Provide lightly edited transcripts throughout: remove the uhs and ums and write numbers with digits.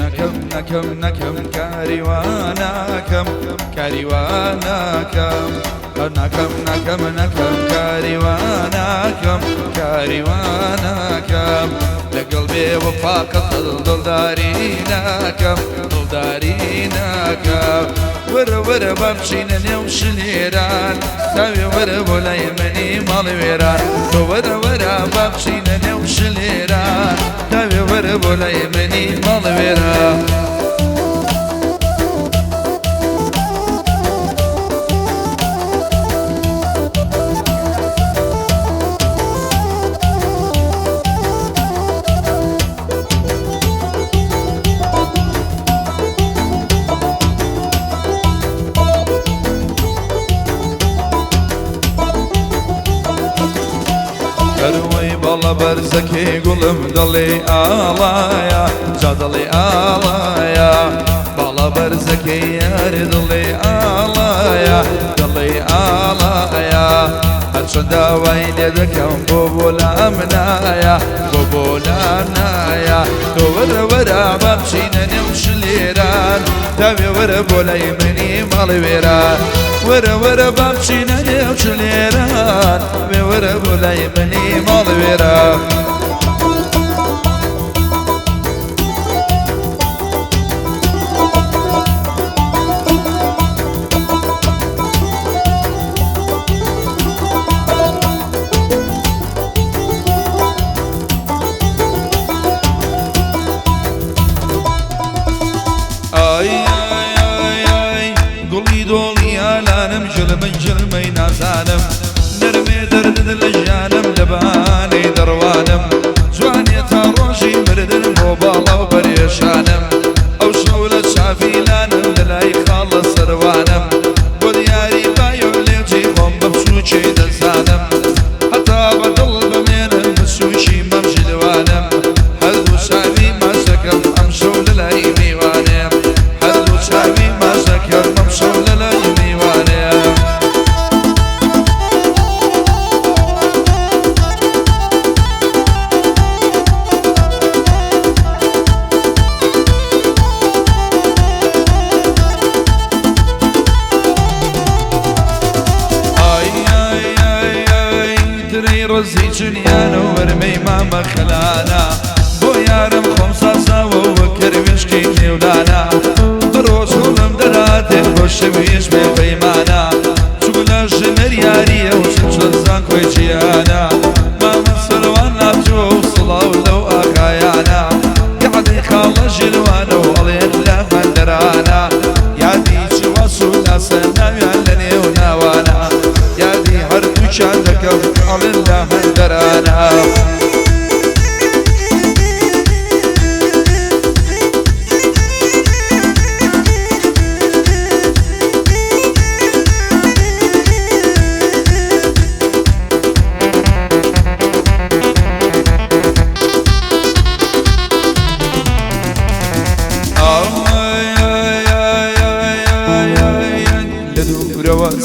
نەکەم کاریوانەکەم کاریوانەکەم نەکەم کاریوانەکەم لەگەڵ بێوە پاکە دڵداری ناکەم وەرە با بچینە نێو شلێران تاوێ وەرە بۆ لای منی ماڵی وێران تۆ وەرە با بچینە نێو شلێران تاوێ وەرە بۆ لای منی ماڵی وێران باڵە بەرزەکەی گوڵم دەڵێ ئاڵایە جا دەڵێ ئاڵایە باڵە بەرزەکەی یار دڵێ ئاڵایە هەرچەند داوای لێ دەکەم بۆ لام نایە تۆ وەرە با بچینە نێو شلێران تاوێ وەرە بۆ لای منی ماڵی وێران وەرە با بچینە نێو شلێران تاوێ وەرە بۆ لای منی ماڵی وێران گوڵی دۆڵی ئالانم ژلمەی نازانم نەرمێ دەردن لە ژیانم لە بەهانەی دەڕوانم جوانێ تا ڕۆژی مردن بۆ باڵا و پەرێشانم ئەو شەو لە چاویلانم لە لای خاڵە سەروانم بۆ دیاری بایۆ لێجی خۆم بە بچووکێ دەزانم هەتا بەدڵ بمێنم بچووکی مەم ژلوانم هەردوو چاوی ماژەکەم ئەم شەو لە لای میوانێم هەردوو چاوی ماژەکەم ئەم شەو لە لای میوانێم ڕزی جنیانە و وەرمەی مامە خەلانە بۆ یارم خۆم ساساوە وە کەروێشکەی نێولانە بڕۆژ هەوڵم دەراتێ بۆ شەویش بێ پەیمانە چوو لە ژنەر یاریە و شەزان کۆی جیانە مامە سەروان ناچووە و سڵاو لەو ئاکایانە یادی خاڵە ژێلوانە و ئەڵێن لە هەندەرانە یادی چوەس و لاسە ناویان لە نێو ناوانە یادی هەردووچان دەکەم ئەڵێن لە هەندەرانە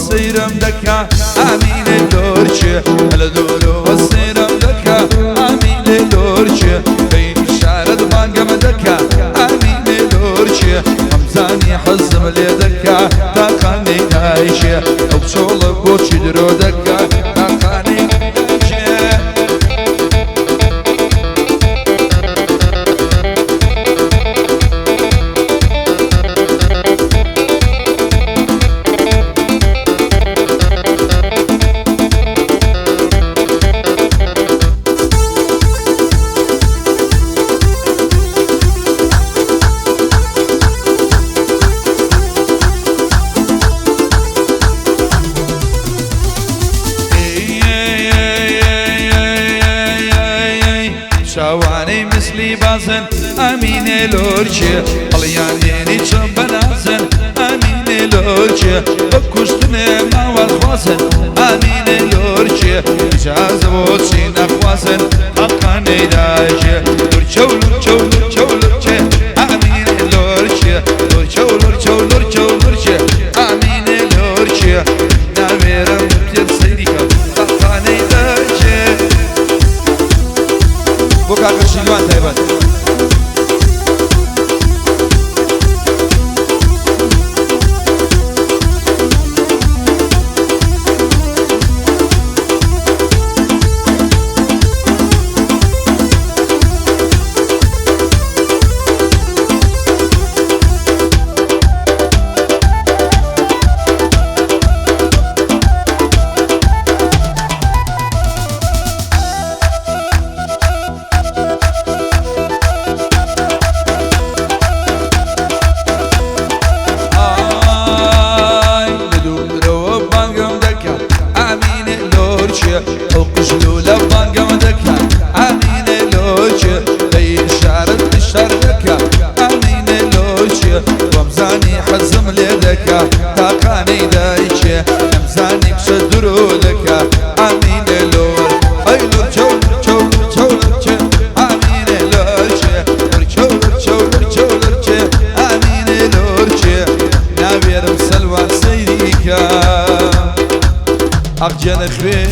سەیرم دەکا ئامینێ لۆرچێ لە دوورەوە سەیرم دەکا ئامینێ لۆرچێ بەین شارەت بانگەمە دەکا ئامینێ لۆرچێ ئەمزانی حەزم لێ دەکا تاقانەی دایشێ ئەو چۆڵە بۆچی درۆ دەکا تاقانەی دایشێ شاوانەی مسلی بازن ئامینێ لۆرچێ هەڵیان دێنی چەم بەنازن ئامینێ لۆرچێ بە کوشتنێ ماوەڵ خوازن ئامینێ لۆرچێ ئیجازە بۆچی نەخوازن حەقانەی داژێ لورچە و لورچە و لورچە و لورچێ ئامینێ لۆرچێ لورچە و لورچە و لورچە و لورچێ ئامینێ لۆرچێ ناوێرم پێت سەیری کە حەقانەی داژێ بۆ کاکە شیلوان تایبەت صدرو لك امين لور اي لور چول چول چول چه امين لور چه چول چول چول چه امين لور چه نابيرم سلوى سيريكا اخجن خوي